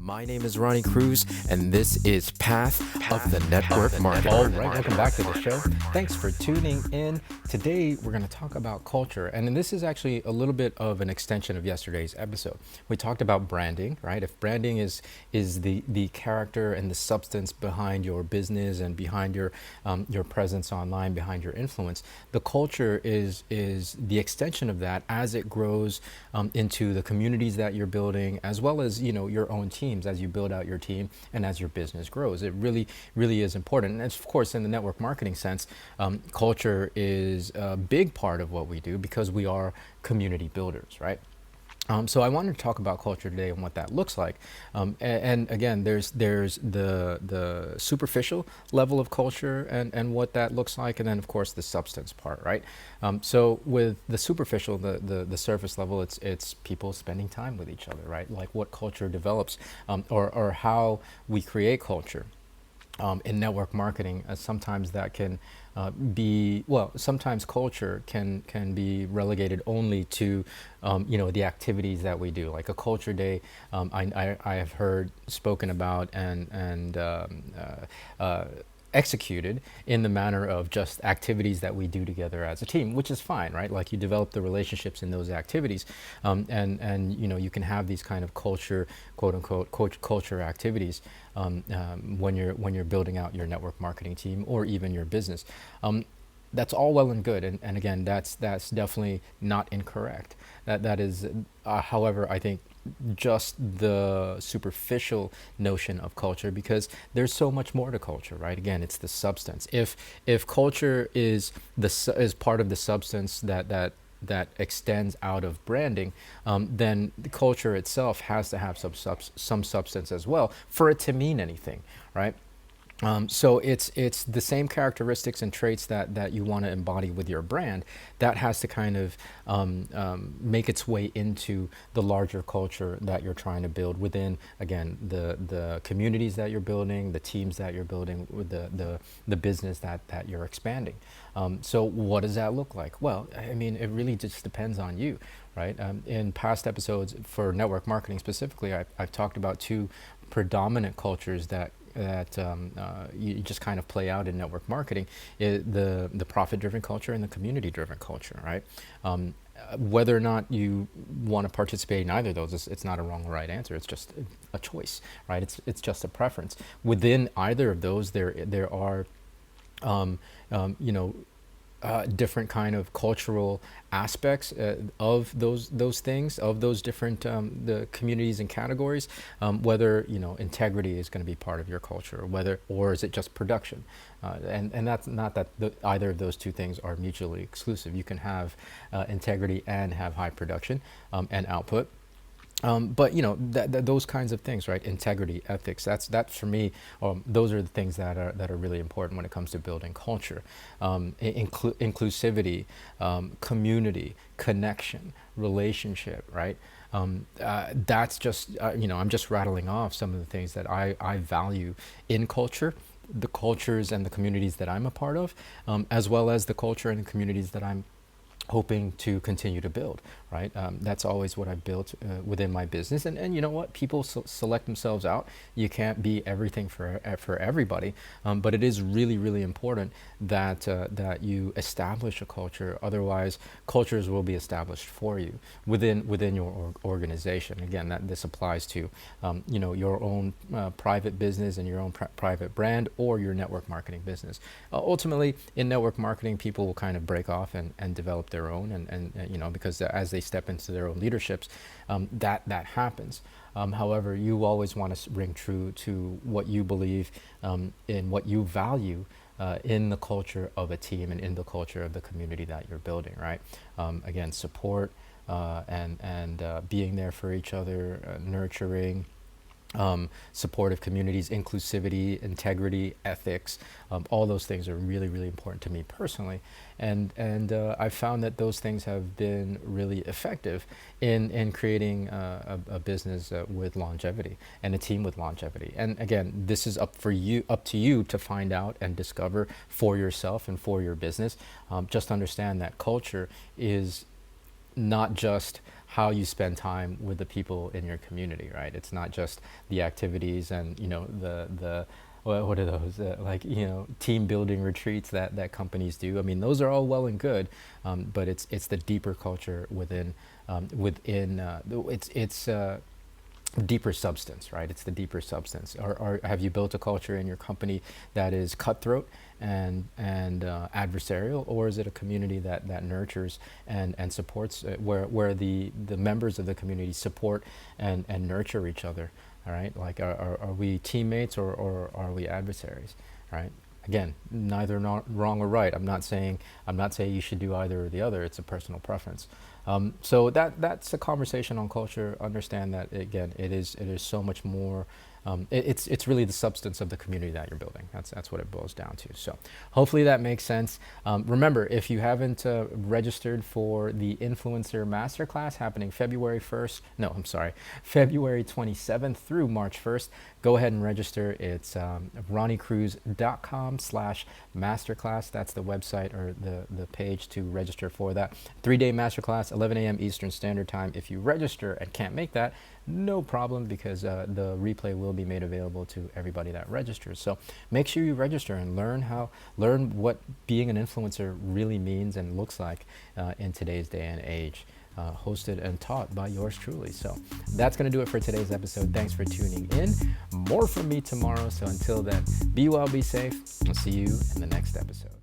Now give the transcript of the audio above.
My name is Ronnie Cruz, and this is Path of the Network Marketer. All right, welcome back to the show. Thanks for tuning in. Today, we're going to talk about culture, and this is actually a little bit of an extension of yesterday's episode. We talked about branding, right? If branding is the character and the substance behind your business and behind your presence online, behind your influence, the culture is the extension of that as it grows into the communities that you're building, as well as your own teams as you build out your team and as your business grows. It really is important. And of course, in the network marketing sense, culture is a big part of what we do because we are community builders, right? So I wanted to talk about culture today and what that looks like. And again, there's the superficial level of culture and what that looks like, and then of course the substance part, right? So with the superficial, the surface level, it's people spending time with each other, right? Like what culture develops, or how we create culture. In network marketing, sometimes that can sometimes culture can be relegated only to the activities that we do, like a culture day. I have heard spoken about and executed in the manner of just activities that we do together as a team, which is fine, right? Like you develop the relationships in those activities, and you can have these kind of culture, quote unquote, culture activities when you're building out your network marketing team or even your business. That's all well and good, and again, that's definitely not incorrect. That is, however, I think just the superficial notion of culture, because there's so much more to culture, right? Again, it's the substance. If culture is part of the substance that extends out of branding, then the culture itself has to have some substance as well for it to mean anything, right? So it's the same characteristics and traits that you want to embody with your brand that has to kind of make its way into the larger culture that you're trying to build within, again, the communities that you're building, the teams that you're building, with the business that you're expanding. So what does that look like? Well, I mean, it really just depends on you, right? In past episodes for network marketing specifically, I've talked about two predominant cultures that you just kind of play out in network marketing, the profit-driven culture and the community-driven culture, right? Whether or not you want to participate in either of those, it's not a wrong or right answer. It's just a choice, right? It's just a preference. Within either of those, there are different kind of cultural aspects of those things, of those different the communities and categories. Whether integrity is going to be part of your culture, or is it just production? And that's not that either of those two things are mutually exclusive. You can have integrity and have high production and output. But those kinds of things, right? Integrity, ethics. That's for me. Those are the things that are really important when it comes to building culture. Inclusivity, community, connection, relationship, right? That's just I'm just rattling off some of the things that I value in culture, the cultures and the communities that I'm a part of, as well as the culture and the communities that I'm hoping to continue to build, right? That's always what I've built within my business, and you know what? People select themselves out. You can't be everything for everybody, but it is really important that you establish a culture. Otherwise, cultures will be established for you within your organization. Again, this applies to your own private business and your own private brand, or your network marketing business. Ultimately, in network marketing, people will kind of break off and develop their own, and because as they step into their own leaderships, that happens. However, you always want to ring true to what you believe in, what you value in the culture of a team and in the culture of the community that you're building, right? Again, support and being there for each other, nurturing, supportive communities, inclusivity, integrity, ethics, all those things are really important to me personally, and I've found that those things have been really effective in creating a business with longevity and a team with longevity. And again, this is up to you to find out and discover for yourself and for your business. Just understand that culture is not just how you spend time with the people in your community, right? It's not just the activities and, you know, the what are those, like, you know, team building retreats that companies do. I mean, those are all well and good, but it's the deeper culture within it's deeper substance, right? It's the deeper substance. Or have you built a culture in your company that is cutthroat and adversarial, or is it a community that nurtures and supports, where the members of the community support and nurture each other? All right, like are we teammates or are we adversaries? Right? Again, neither wrong or right. I'm not saying you should do either or the other. It's a personal preference. So that's a conversation on culture. Understand that, again, it is so much more. It's really the substance of the community that you're building. That's what it boils down to. So hopefully that makes sense. Remember, if you haven't registered for the Influencer Masterclass happening February 27th through March 1st, go ahead and register. It's ronniecruz.com/masterclass. That's the website or the page to register for that 3-day masterclass, 11 a.m. Eastern Standard Time. If you register and can't make that, no problem, because the replay will be made available to everybody that registers. So make sure you register and learn what being an influencer really means and looks like in today's day and age. Hosted and taught by yours truly. So that's going to do it for today's episode. Thanks for tuning in. More from me tomorrow. So until then, be well, be safe. I'll see you in the next episode.